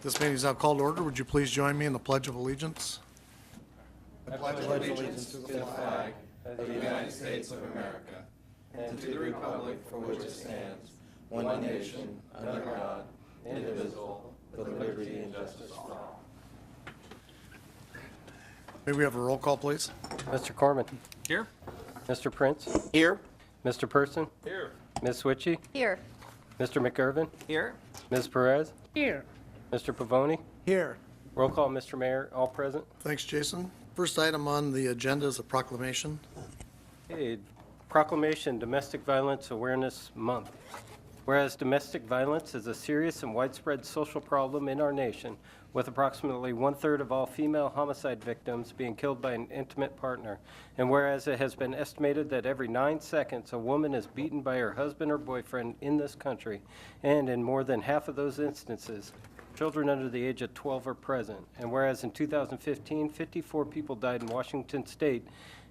This meeting is now called to order. Would you please join me in the Pledge of Allegiance? May we have a roll call, please? Mr. Corman. Here. Mr. Prince. Here. Mr. Person. Here. Ms. Switchy. Here. Mr. McIrvin. Here. Ms. Perez. Here. Mr. Pavoni. Here. Roll call, Mr. Mayor, all present. Thanks, Jason. First item on the agenda is a proclamation. Okay, proclamation, Domestic Violence Awareness Month. Whereas domestic violence is a serious and widespread social problem in our nation, with approximately 1/3 of all female homicide victims being killed by an intimate partner. And whereas it has been estimated that every 9 seconds a woman is beaten by her husband or boyfriend in this country, and in more than half of those instances, children under the age of 12 are present. And whereas in 2015, 54 people died in Washington state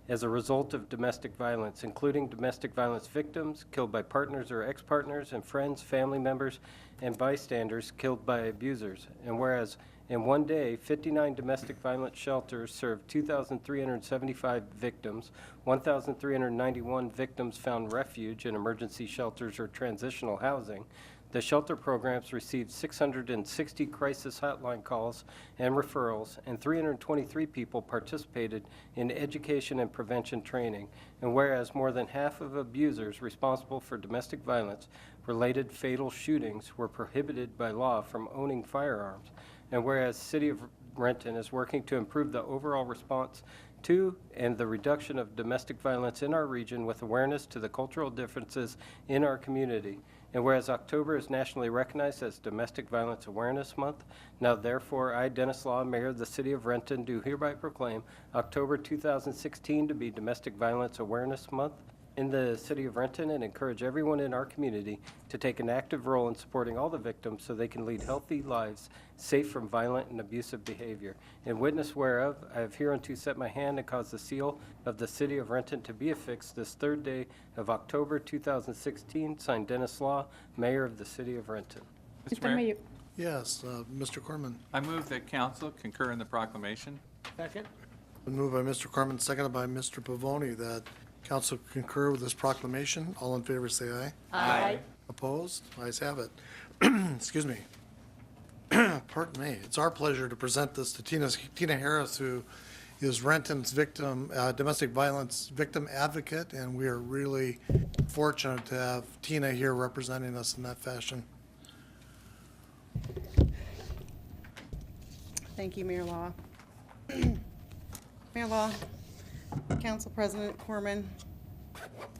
as a result of domestic violence, including domestic violence victims killed by partners or ex-partners, and friends, family members, and bystanders killed by abusers. And whereas in one day, 59 domestic violence shelters served 2,375 victims, 1,391 victims found refuge in emergency shelters or transitional housing. The shelter programs received 660 crisis hotline calls and referrals, and 323 people participated in education and prevention training. And whereas more than half of abusers responsible for domestic violence-related fatal shootings were prohibited by law from owning firearms. And whereas City of Renton is working to improve the overall response to and the reduction of domestic violence in our region with awareness to the cultural differences in our community. And whereas October is nationally recognized as Domestic Violence Awareness Month, now therefore I, Dennis Law, Mayor of the City of Renton, do hereby proclaim October 2016 to be Domestic Violence Awareness Month in the City of Renton, and encourage everyone in our community to take an active role in supporting all the victims so they can lead healthy lives safe from violent and abusive behavior. In witness whereof, I have hereunto set my hand and caused the seal of the City of Renton to be affixed this 3rd day of October 2016. Signed, Dennis Law, Mayor of the City of Renton. Mr. Mayor, Yes, Mr. Corman. I move that council concur in the proclamation. Second. Been moved by Mr. Corman, seconded by Mr. Pavoni, that council concur with this proclamation. All in favor, say aye. Aye. Opposed? Ayes have it. Excuse me. Pardon me. It's our pleasure to present this to Tina Harris, who is Renton's domestic violence victim advocate, and we are really fortunate to have Tina here representing us in that fashion. Thank you, Mayor Law. Mayor Law, Council President Corman,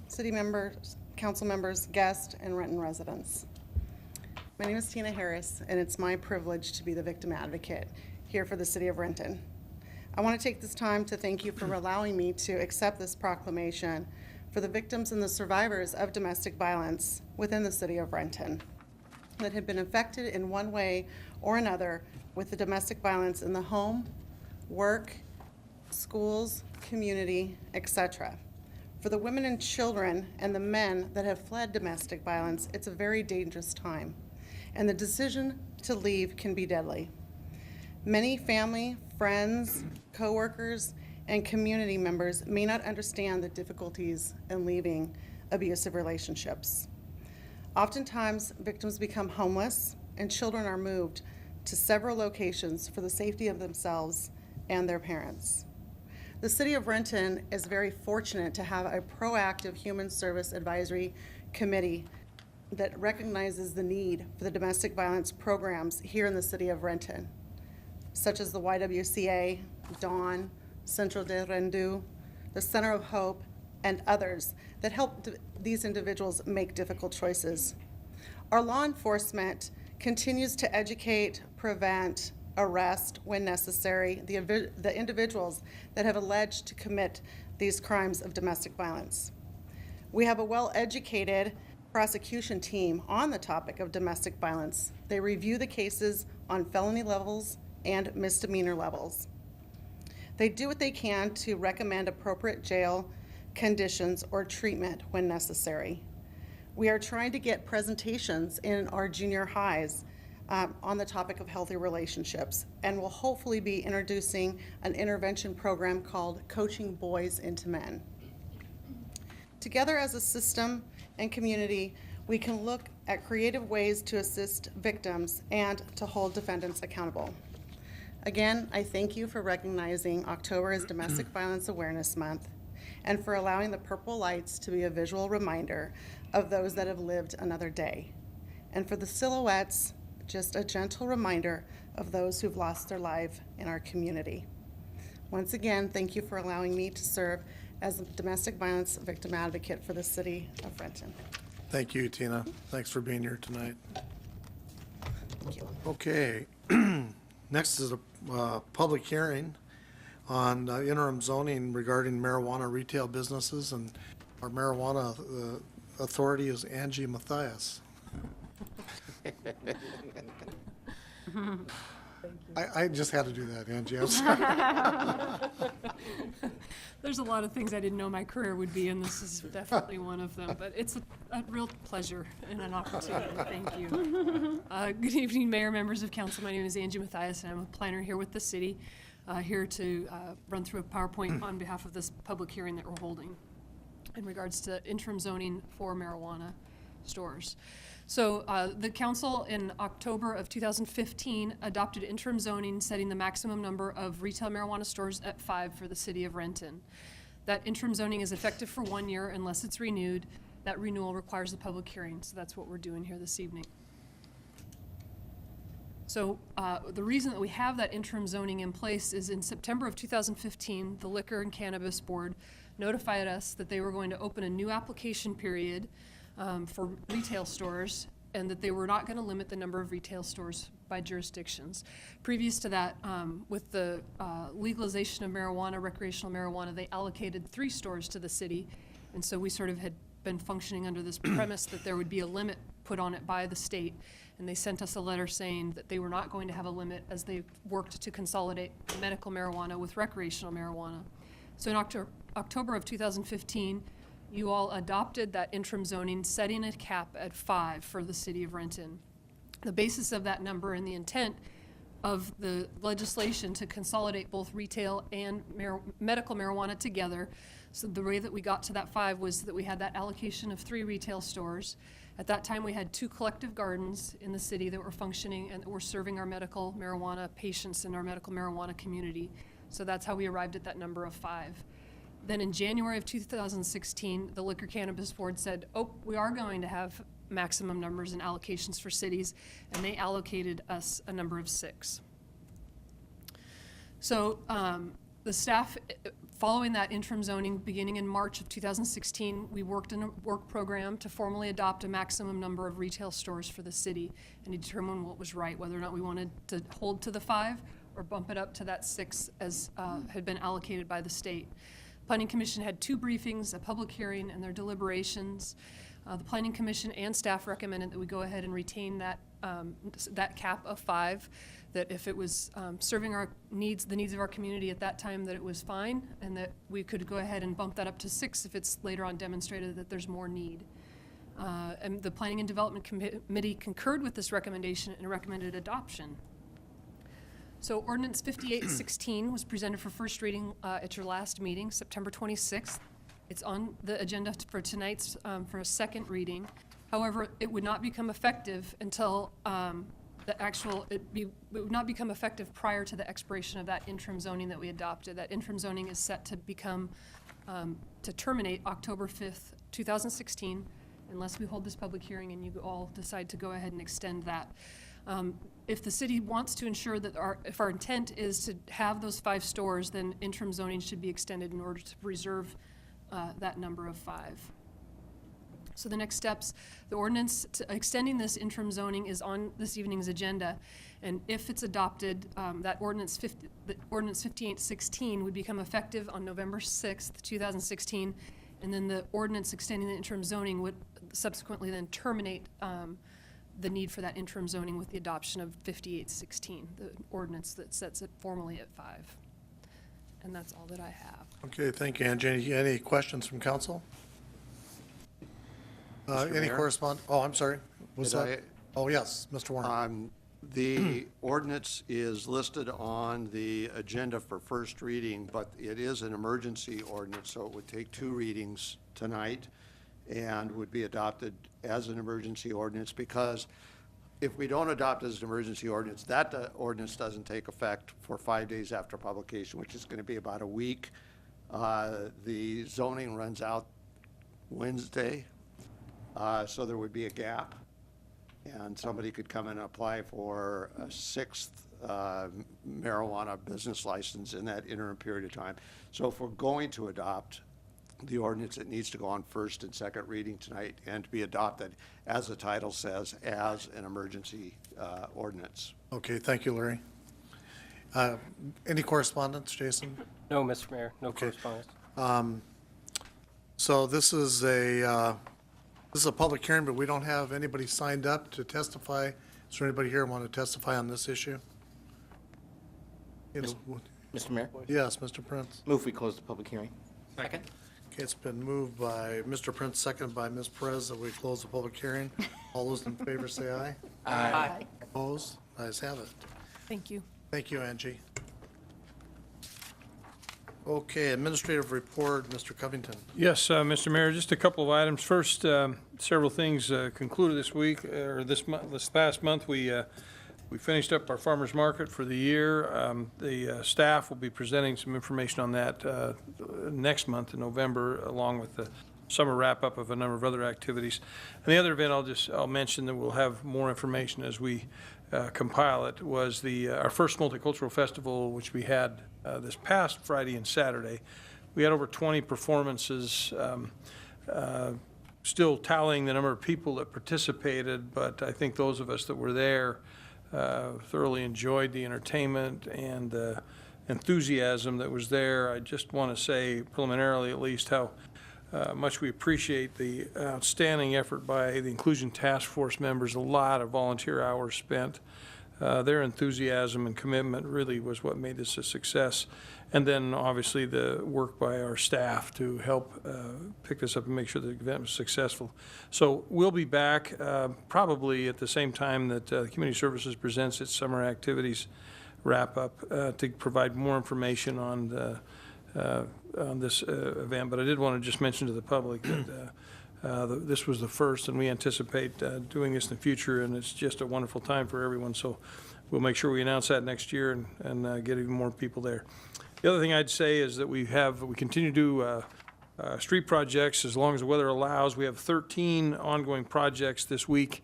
city members, council members, guests, and Renton residents. My name is Tina Harris, and it's my privilege to be the victim advocate here for the City of Renton. I want to take this time to thank you for allowing me to accept this proclamation for the victims and the survivors of domestic violence within the City of Renton that have been affected in one way or another with the domestic violence in the home, work, schools, community, etc. For the women and children and the men that have fled domestic violence, it's a very dangerous time, and the decision to leave can be deadly. Many family, friends, coworkers, and community members may not understand the difficulties in leaving abusive relationships. Oftentimes, victims become homeless, and children are moved to several locations for the safety of themselves and their parents. The City of Renton is very fortunate to have a proactive human service advisory committee that recognizes the need for the domestic violence programs here in the City of Renton, such as the YWCA, Dawn, Centro de Rendu, the Center of Hope, and others that help these individuals make difficult choices. Our law enforcement continues to educate, prevent, arrest when necessary the individuals that have alleged to commit these crimes of domestic violence. We have a well-educated prosecution team on the topic of domestic violence. They review the cases on felony levels and misdemeanor levels. They do what they can to recommend appropriate jail conditions or treatment when necessary. We are trying to get presentations in our junior highs on the topic of healthy relationships, and will hopefully be introducing an intervention program called Coaching Boys into Men. Together as a system and community, we can look at creative ways to assist victims and to hold defendants accountable. Again, I thank you for recognizing October as Domestic Violence Awareness Month and for allowing the purple lights to be a visual reminder of those that have lived another day. And for the silhouettes, just a gentle reminder of those who've lost their life in our community. Once again, thank you for allowing me to serve as a domestic violence victim advocate for the city of Renton. Thank you, Tina. Thanks for being here tonight. Thank you. Okay, next is a public hearing on interim zoning regarding marijuana retail businesses, and our marijuana authority is Angie Mathias. I just had to do that, Angie. I'm sorry. There's a lot of things I didn't know my career would be, and this is definitely one of them. But it's a real pleasure and an opportunity. Thank you. Good evening, Mayor, members of council. My name is Angie Mathias, and I'm a planner here with the city, here to run through a PowerPoint on behalf of this public hearing that we're holding in regards to interim zoning for marijuana stores. So the council in October of 2015 adopted interim zoning setting the maximum number of retail marijuana stores at 5 for the city of Renton. That interim zoning is effective for 1 year unless it's renewed. That renewal requires a public hearing, so that's what we're doing here this evening. So the reason that we have that interim zoning in place is in September of 2015, the Liquor and Cannabis Board notified us that they were going to open a new application period for retail stores, and that they were not going to limit the number of retail stores by jurisdictions. Previous to that, with the legalization of marijuana, recreational marijuana, they allocated 3 stores to the city, and so we sort of had been functioning under this premise that there would be a limit put on it by the state, and they sent us a letter saying that they were not going to have a limit as they worked to consolidate medical marijuana with recreational marijuana. So in October of 2015, you all adopted that interim zoning, setting a cap at 5 for the city of Renton. The basis of that number and the intent of the legislation to consolidate both retail and medical marijuana together. So the way that we got to that 5 was that we had that allocation of 3 retail stores. At that time, we had 2 collective gardens in the city that were functioning and that were serving our medical marijuana patients in our medical marijuana community. So that's how we arrived at that number of 5. Then in January of 2016, the Liquor Cannabis Board said, oh, we are going to have maximum numbers and allocations for cities, and they allocated us a number of 6. So the staff, following that interim zoning, beginning in March of 2016, we worked in a work program to formally adopt a maximum number of retail stores for the city and determine what was right, whether or not we wanted to hold to the 5 or bump it up to that 6 as had been allocated by the state. Planning Commission had 2 briefings, a public hearing, and their deliberations. The Planning Commission and staff recommended that we go ahead and retain that that cap of 5, that if it was serving our needs, the needs of our community at that time, that it was fine, and that we could go ahead and bump that up to 6 if it's later on demonstrated that there's more need. And the Planning and Development Committee concurred with this recommendation and recommended adoption. So Ordinance 5816 was presented for first reading at your last meeting, September 26th. It's on the agenda for tonight's for a second reading. However, it would not become effective until it would not become effective prior to the expiration of that interim zoning that we adopted. That interim zoning is set to become to terminate October 5th, 2016, unless we hold this public hearing and you all decide to go ahead and extend that. If the city wants to ensure that if our intent is to have those 5 stores, then interim zoning should be extended in order to preserve that number of 5. So the next steps, the ordinance extending this interim zoning is on this evening's agenda, and if it's adopted, that ordinance 5816 would become effective on November 6th, 2016, and then the ordinance extending the interim zoning would subsequently then terminate the need for that interim zoning with the adoption of 5816, the ordinance that sets it formally at 5. And that's all that I have. Okay, thank you, Angie. Any questions from council? Any Mayor? correspondence? Oh, I'm sorry. Was Did that? Oh, yes, Mr. Warner. The ordinance is listed on the agenda for first reading, but it is an emergency ordinance, so it would take 2 readings tonight and would be adopted as an emergency ordinance, because if we don't adopt it as an emergency ordinance, that ordinance doesn't take effect for 5 days after publication, which is going to be about a week. The zoning runs out Wednesday, so there would be a gap. And somebody could come and apply for a 6th marijuana business license in that interim period of time. So if we're going to adopt the ordinance, it needs to go on first and second reading tonight and to be adopted, as the title says, as an emergency ordinance. Okay, thank you, Larry. Any correspondence, Jason? No, Mr. Mayor, no Okay. correspondence. So this is a public hearing, but we don't have anybody signed up to testify. Is there anybody here want to testify on this issue? Mr. Mayor, Yes, Mr. Prince. move we close the public hearing. Second. Okay, it's been moved by Mr. Prince, seconded by Ms. Perez, that we close the public hearing. All those in favor say aye. Aye. Opposed? Ayes have it. Thank you. Thank you, Angie. Okay, administrative report, Mr. Covington. Yes, Mr. Mayor, just a couple of items. First, several things concluded this week, or this past month. We finished up our farmer's market for the year. The staff will be presenting some information on that next month in November, along with the summer wrap-up of a number of other activities. And the other event I'll mention that we'll have more information as we compile it was our first multicultural festival, which we had this past Friday and Saturday. We had over 20 performances, still tallying the number of people that participated, but I think those of us that were there thoroughly enjoyed the entertainment and the enthusiasm that was there. I just want to say preliminarily at least how much we appreciate the outstanding effort by the Inclusion Task Force members, a lot of volunteer hours spent. Their enthusiasm and commitment really was what made this a success. And then obviously the work by our staff to help pick this up and make sure the event was successful. So we'll be back probably at the same time that Community Services presents its summer activities wrap up to provide more information on this event. But I did want to just mention to the public that this was the first, and we anticipate doing this in the future, and it's just a wonderful time for everyone. So we'll make sure we announce that next year and get even more people there. The other thing I'd say is that we continue to do street projects as long as the weather allows. We have 13 ongoing projects this week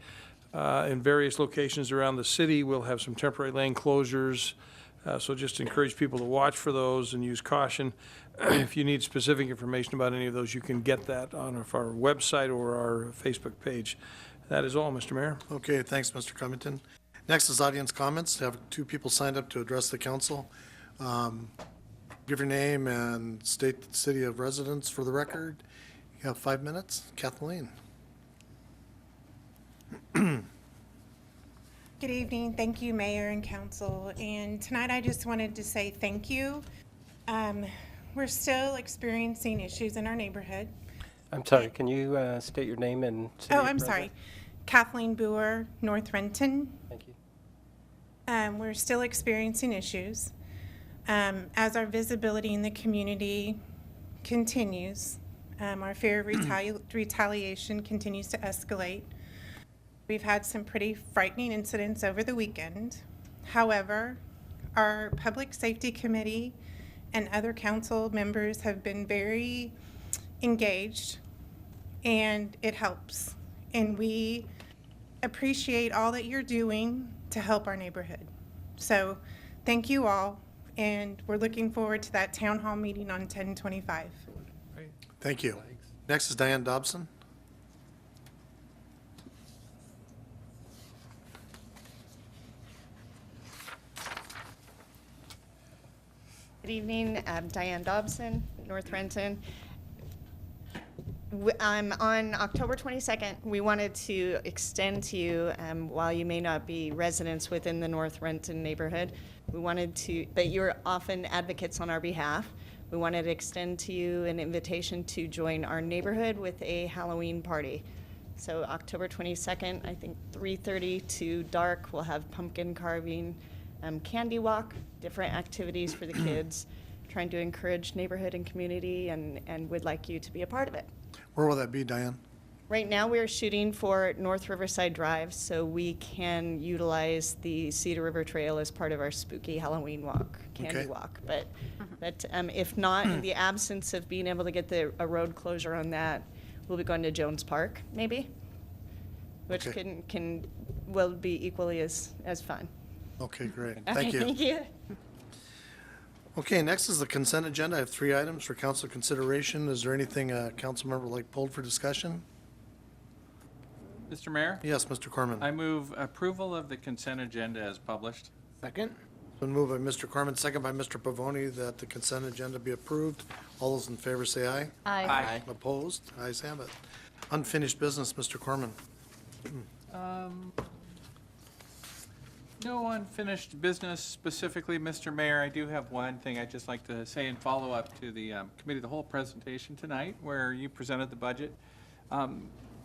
in various locations around the city. We'll have some temporary lane closures, so just encourage people to watch for those and use caution. If you need specific information about any of those, you can get that on our website or our Facebook page. That is all, Mr. Mayor. Okay, thanks, Mr. Covington. Next is audience comments. I have 2 people signed up to address the council. Give your name and state the city of residence for the record. You have 5 minutes. Kathleen. Good evening. Thank you, Mayor and Council. And tonight I just wanted to say thank you. We're still experiencing issues in our neighborhood. I'm sorry, can you state your name and city? Oh, of I'm residence? sorry. Kathleen Boer, North Renton. Thank you. We're still experiencing issues. As our visibility in the community continues, our fear of retaliation continues to escalate. We've had some pretty frightening incidents over the weekend. However, our Public Safety Committee and other council members have been very engaged, and it helps. And we appreciate all that you're doing to help our neighborhood. So thank you all, and we're looking forward to that town hall meeting on 10/25. Thank you. Next is Diane Dobson. Good evening, I'm Diane Dobson, North Renton. On October 22nd, we wanted to extend to you, while you may not be residents within the North Renton neighborhood, but you're often advocates on our behalf. We wanted to extend to you an invitation to join our neighborhood with a Halloween party. So October 22nd, I think 3:30 to dark, we'll have pumpkin carving, candy walk, different activities for the kids, trying to encourage neighborhood and community, and would like you to be a part of it. Where will that be, Diane? Right now, we're shooting for North Riverside Drive, so we can utilize the Cedar River Trail as part of our spooky Halloween walk, candy Okay. walk. But if not, in the absence of being able to get a road closure on that, we'll be going to Jones Park, maybe, which Okay. will be equally as fun. Okay, great. Okay, Thank you. Thank you. Okay, next is the consent agenda. I have 3 items for council consideration. Is there anything a council member would like pulled for discussion? Mr. Mayor, Yes, Mr. Corman. I move approval of the consent agenda as published. Second? Been moved by Mr. Corman, second by Mr. Pavoni, that the consent agenda be approved. All those in favor say aye. Aye. Opposed? Ayes have it. Unfinished business, Mr. Corman. No unfinished business specifically, Mr. Mayor. I do have one thing I'd just like to say in follow-up to the Committee of the Whole presentation tonight, where you presented the budget.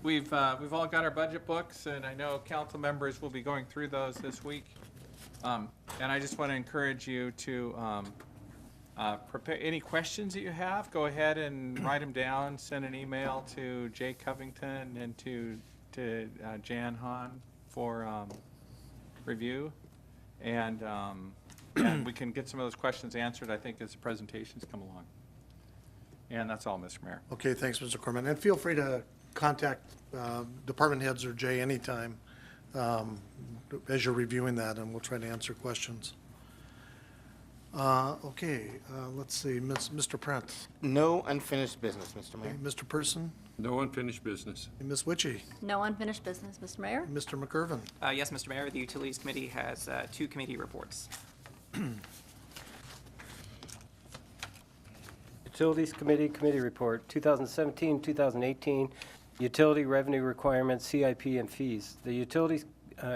We've all got our budget books, and I know council members will be going through those this week. And I just want to encourage you to prepare any questions that you have. Go ahead and write them down. Send an email to Jay Covington and to Jan Hahn for review, and we can get some of those questions answered, I think, as the presentations come along. And that's all, Mr. Mayor. Okay, thanks, Mr. Corman. And feel free to contact department heads or Jay anytime as you're reviewing that, and we'll try to answer questions. Okay, let's see, Mr. Prince, No unfinished business, Mr. Mayor. Mr. Person, No unfinished business. Ms. Witchy, No unfinished business, Mr. Mayor. Mr. McIrvin. Yes, Mr. Mayor, the Utilities Committee has 2 committee reports. Utilities Committee Report, 2017-2018, Utility Revenue Requirements, CIP, and Fees. The Utilities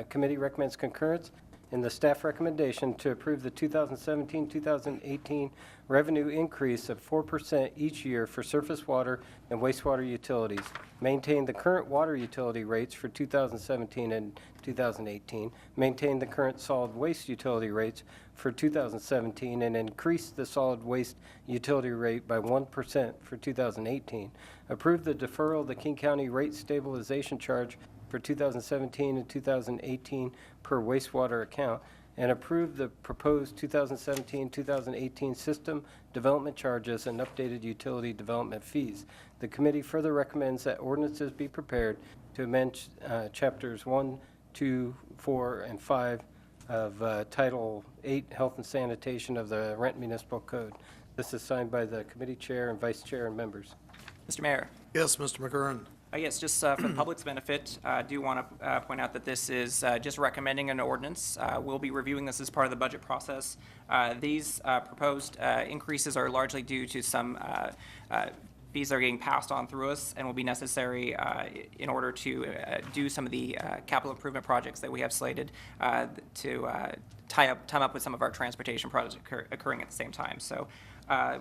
Committee recommends concurrence in the staff recommendation to approve the 2017-2018 revenue increase of 4% each year for surface water and wastewater utilities, maintain the current water utility rates for 2017 and 2018, maintain the current solid waste utility rates for 2017, and increase the solid waste utility rate by 1% for 2018, approve the deferral of the King County rate stabilization charge for 2017 and 2018 per wastewater account, and approve the proposed 2017-2018 system development charges and updated utility development fees. The committee further recommends that ordinances be prepared to amend chapters 1, 2, 4, and 5 of Title 8 Health and Sanitation of the Renton Municipal Code. This is signed by the committee chair and vice chair and members. Mr. Mayor. Yes, Mr. McIrvin. Yes, just for the public's benefit, I do want to point out that this is just recommending an ordinance. We'll be reviewing this as part of the budget process. These proposed increases are largely due to some fees that are getting passed on through us and will be necessary in order to do some of the capital improvement projects that we have slated to time up with some of our transportation projects occurring at the same time. So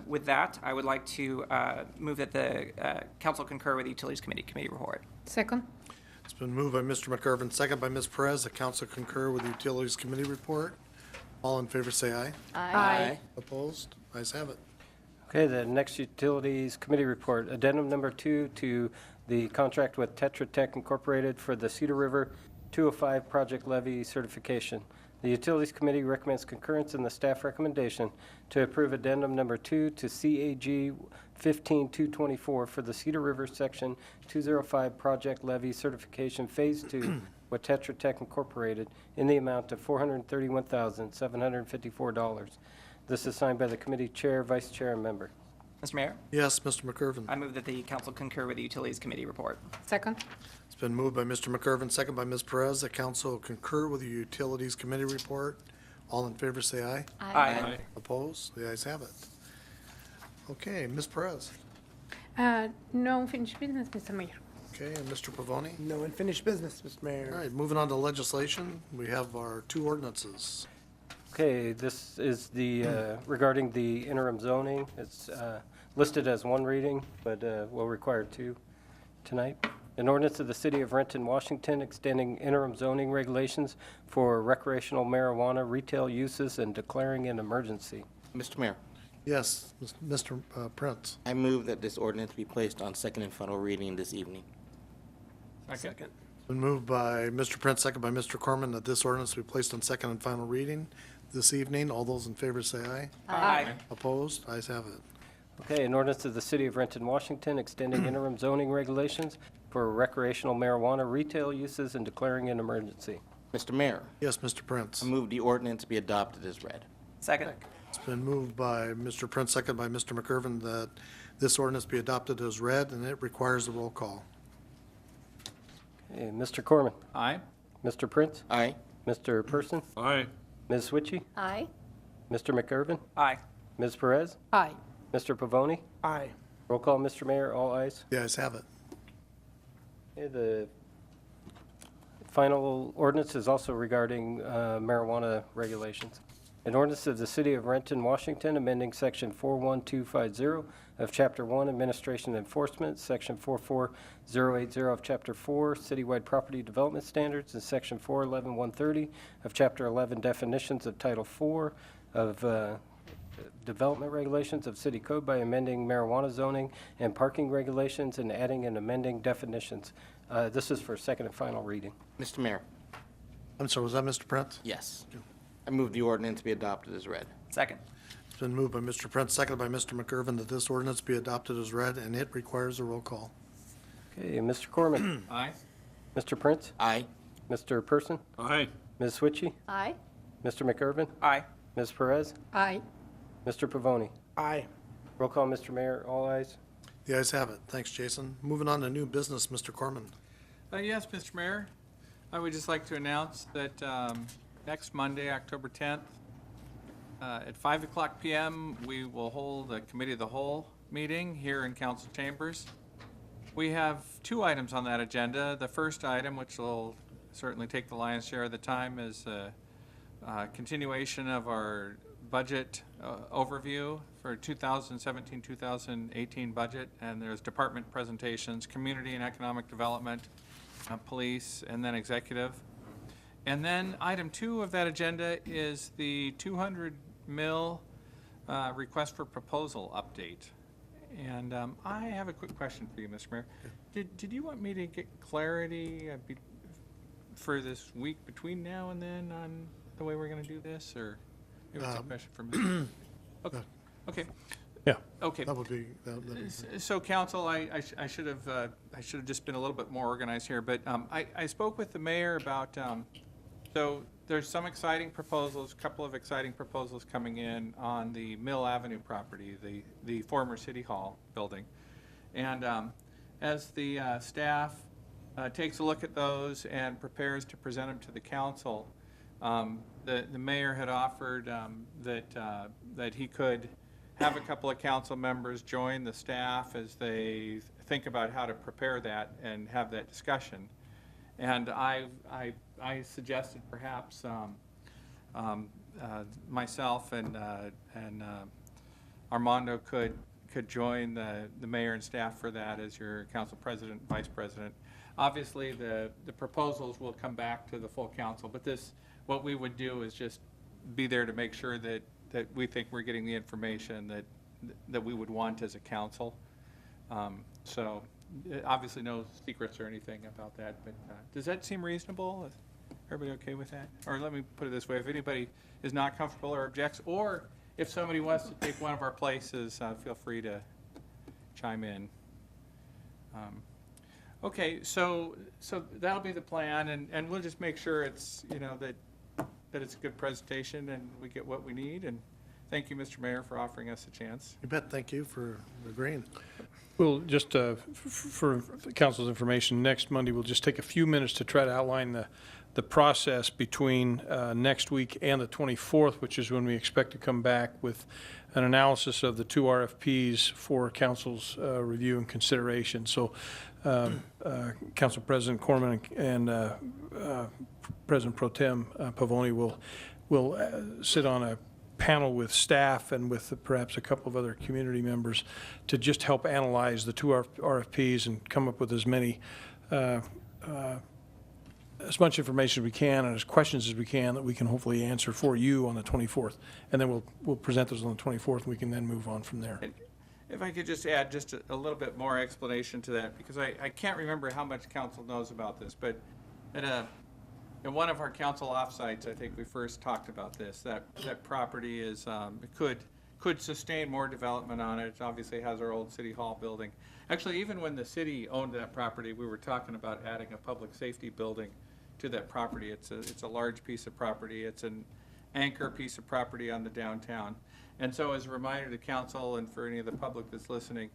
with that, I would like to move that the council concur with the Utilities Committee report. Second. It's been moved by Mr. McIrvin, second by Ms. Perez, that council concur with the Utilities Committee report. All in favor say aye. Aye. Opposed? Ayes have it. Okay, the next Utilities Committee report, addendum number 2 to the contract with Tetra Tech Incorporated for the Cedar River 205 project levy certification. The Utilities Committee recommends concurrence in the staff recommendation to approve addendum number 2 to CAG 15224 for the Cedar River Section 205 project levy certification Phase 2 with Tetra Tech Incorporated in the amount of $431,754. This is signed by the committee chair, vice chair, and member. Mr. Mayor, Yes, Mr. McIrvin. I move that the council concur with the Utilities Committee report. Second. It's been moved by Mr. McIrvin, second by Ms. Perez, that council concur with the Utilities Committee report. All in favor say aye. Aye. Opposed? The ayes have it. Okay, Ms. Perez. No unfinished business, Mr. Mayor. Okay, and Mr. Pavoni. No unfinished business, Mr. All Mayor. right, moving on to legislation, we have our 2 ordinances. Okay, this is the, regarding the interim zoning. It's listed as 1 reading, but will require 2 tonight. An ordinance of the City of Renton, Washington, extending interim zoning regulations for recreational marijuana retail uses and declaring an emergency. Mr. Mayor, Yes, Mr. Prince. I move that this ordinance be placed on second and final reading this evening. Second. Been moved by Mr. Prince, second by Mr. Corman, that this ordinance be placed on second and final reading this evening. All those in favor say aye. Aye. Opposed? Ayes have it. Okay, an ordinance of the City of Renton, Washington, extending interim zoning regulations for recreational marijuana retail uses and declaring an emergency. Mr. Mayor, Yes, Mr. Prince. I move the ordinance be adopted as read. Second. It's been moved by Mr. Prince, second by Mr. McIrvin, that this ordinance be adopted as read, and it requires a roll call. Okay, Mr. Corman. Aye. Mr. Prince. Aye. Mr. Person. Aye. Ms. Switchy. Aye. Mr. McIrvin. Aye. Ms. Perez. Aye. Mr. Pavoni. Aye. Roll call, Mr. Mayor, all ayes. The ayes have it. Okay, the final ordinance is also regarding marijuana regulations. An ordinance of the City of Renton, Washington, amending Section 41250 of Chapter 1, Administration and Enforcement, Section 44080 of Chapter 4, Citywide Property Development Standards, and Section 411130 of Chapter 11, Definitions of Title 4 of Development Regulations of City Code by amending marijuana zoning and parking regulations and adding and amending definitions. This is for second and final reading. Mr. Mayor, I'm sorry, was that Mr. Prince? yes. I move the ordinance be adopted as read. Second. It's been moved by Mr. Prince, seconded by Mr. McIrvin, that this ordinance be adopted as read, and it requires a roll call. Okay, Mr. Corman. Aye. Mr. Prince. Aye. Mr. Person. Aye. Ms. Switchy. Aye. Mr. McIrvin. Aye. Ms. Perez. Aye. Mr. Pavoni. Aye. Roll call, Mr. Mayor, all ayes. The ayes have it. Thanks, Jason. Moving on to new business, Mr. Corman. Yes, Mr. Mayor, I would just like to announce that next Monday, October 10th, at 5:00 PM, we will hold a Committee of the Whole meeting here in council chambers. We have two items on that agenda. The first item, which will certainly take the lion's share of the time, is a continuation of our budget overview for 2017-2018 budget, and there's department presentations, community and economic development, police, and then executive. And then item 2 of that agenda is the 200 mil request for proposal update. And I have a quick question for you, Mr. Mayor. Did you want me to get clarity for this week between now and then on the way we're going to do this, or maybe it's a question for me? Okay. Okay. Yeah. Okay. That would be, that'd be So, council, I should have just been a little bit more organized here, but I spoke with the mayor about, so there's some exciting proposals, a couple of exciting proposals coming in on the Mill Avenue property, the former City Hall building. And as the staff takes a look at those and prepares to present them to the council, the mayor had offered that he could have a couple of council members join the staff as they think about how to prepare that and have that discussion. And I suggested perhaps myself and Armando could join the mayor and staff for that as your council president, vice president. Obviously, the proposals will come back to the full council, but what we would do is just be there to make sure that we think we're getting the information that we would want as a council. So obviously no secrets or anything about that, but does that seem reasonable? Is everybody okay with that? Or let me put it this way, if anybody is not comfortable or objects, or if somebody wants to take one of our places, feel free to chime in. Okay, so that'll be the plan, and we'll just make sure it's, that it's a good presentation and we get what we need. And thank you, Mr. Mayor, for offering us a chance. You bet. Thank you for agreeing. Well, just for the council's information, next Monday, we'll just take a few minutes to try to outline the process between next week and the 24th, which is when we expect to come back with an analysis of the 2 RFPs for council's review and consideration. So Council President Corman and President Pro Tem Pavoni will sit on a panel with staff and with perhaps a couple of other community members to just help analyze the 2 RFPs and come up with as many as much information as we can and as questions as we can that we can hopefully answer for you on the 24th. And then we'll present those on the 24th, and we can then move on from there. And if I could just add just a little bit more explanation to that, because I can't remember how much council knows about this, but in one of our council offsites, I think we first talked about this, that property is, it could sustain more development on it. It obviously has our old city hall building. Actually, even when the city owned that property, we were talking about adding a public safety building to that property. It's a large piece of property. It's an anchor piece of property on the downtown. And so as a reminder to council and for any of the public that's listening,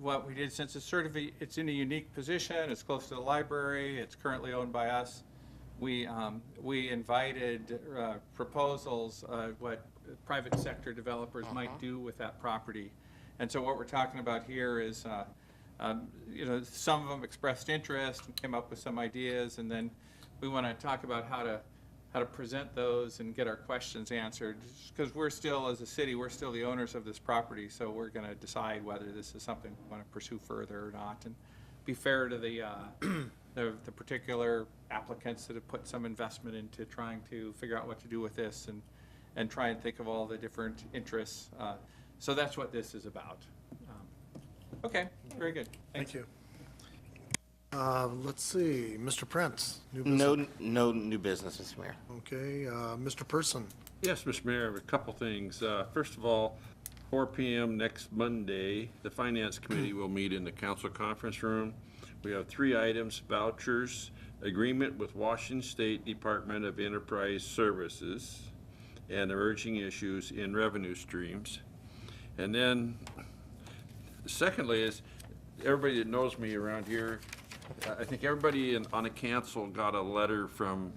what we did, since it's in a unique position, it's close to the library, it's currently owned by us, we invited proposals, what private sector developers might do with that property. And so what we're talking about here is, some of them expressed interest and came up with some ideas, and then we want to talk about how to present those and get our questions answered. Because we're still, as a city, we're still the owners of this property, so we're going to decide whether this is something we want to pursue further or not, and be fair to the particular applicants that have put some investment into trying to figure out what to do with this and try and think of all the different interests. So that's what this is about. Okay, very good. Thanks. Thank you. Let's see, Mr. Prince, new business? No new business, Mr. Mayor. Okay, Mr. Person. Yes, Mr. Mayor, I have a couple things. First of all, 4 p.m. next Monday, the Finance Committee will meet in the council conference room. We have 3 items: vouchers, agreement with Washington State Department of Enterprise Services, and emerging issues in revenue streams. And then, secondly, is everybody that knows me around here, I think everybody on the council got a letter from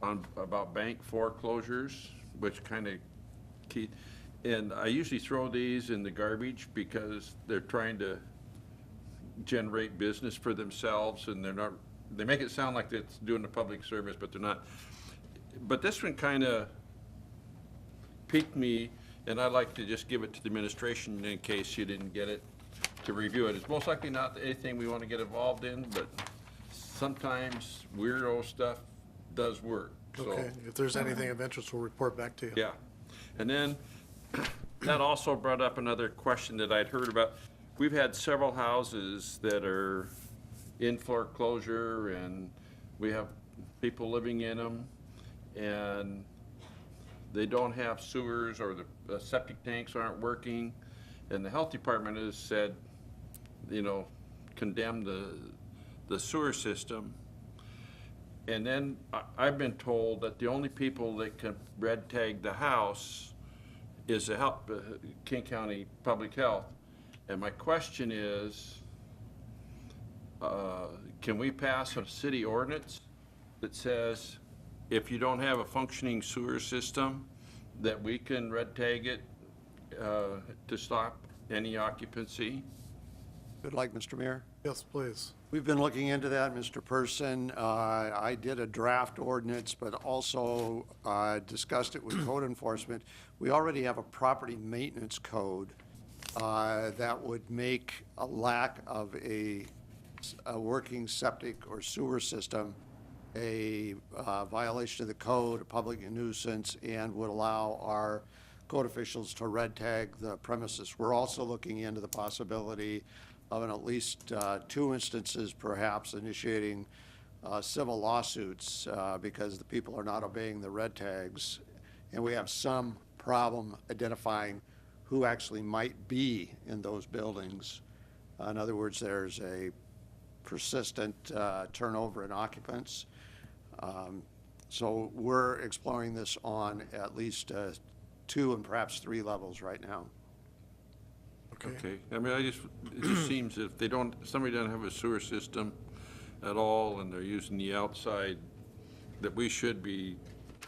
about bank foreclosures, which kind of key. And I usually throw these in the garbage because they're trying to generate business for themselves, and they're not. They make it sound like it's doing a public service, but they're not. But this one kind of piqued me, and I'd like to just give it to the administration in case you didn't get it, to review it. It's most likely not anything we want to get involved in, but sometimes weirdo stuff does work. So, Okay, if there's anything of interest, we'll report back to you. yeah. And then that also brought up another question that I'd heard about. We've had several houses that are in foreclosure, and we have people living in them, and they don't have sewers, or the septic tanks aren't working. And the health department has said, condemn the sewer system. And then I've been told that the only people that can red tag the house is the King County Public Health. And my question is, can we pass a city ordinance that says if you don't have a functioning sewer system, that we can red tag it to stop any occupancy? Good luck, Mr. Mayor. Yes, please. We've been looking into that, Mr. Person. I did a draft ordinance, but also discussed it with code enforcement. We already have a property maintenance code that would make a lack of a working septic or sewer system a violation of the code, a public nuisance, and would allow our code officials to red tag the premises. We're also looking into the possibility of, in at least 2 instances, perhaps initiating civil lawsuits because the people are not obeying the red tags, and we have some problem identifying who actually might be in those buildings. In other words, there's a persistent turnover in occupants. So we're exploring this on at least 2 and perhaps 3 levels right now. Okay. I mean, it just seems if somebody doesn't have a sewer system at all and they're using the outside, that we should be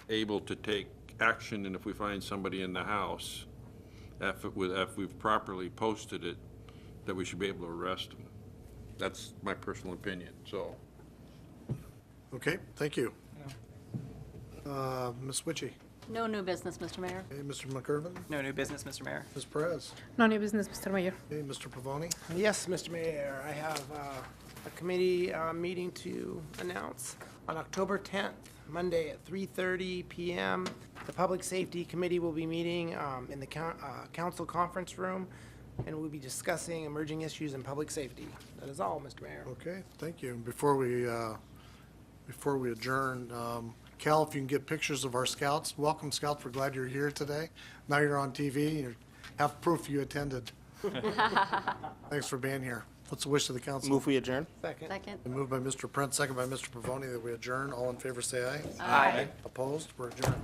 able to take action, and if we find somebody in the house, if we've properly posted it, that we should be able to arrest them. That's my personal opinion, so. Okay, thank you. Ms. Witchy. No new business, Mr. Mayor. Okay, Mr. McIrvin. No new business, Mr. Mayor. Ms. Perez. No new business, Mr. Mayor. Okay, Mr. Pavoni. Yes, Mr. Mayor, I have a committee meeting to announce on October 10th, Monday at 3:30 PM. The Public Safety Committee will be meeting in the council conference room, and we'll be discussing emerging issues in public safety. That is all, Mr. Mayor. Okay, thank you. Before we adjourn, Cal, if you can get pictures of our scouts, welcome scouts, we're glad you're here today. Now you're on TV, you have proof you attended. Thanks for being here. What's the wish of the council? Move we adjourn? Second. Second. Moved by Mr. Prince, second by Mr. Pavoni, that we adjourn. All in favor, say aye. Aye. Opposed? We're adjourned.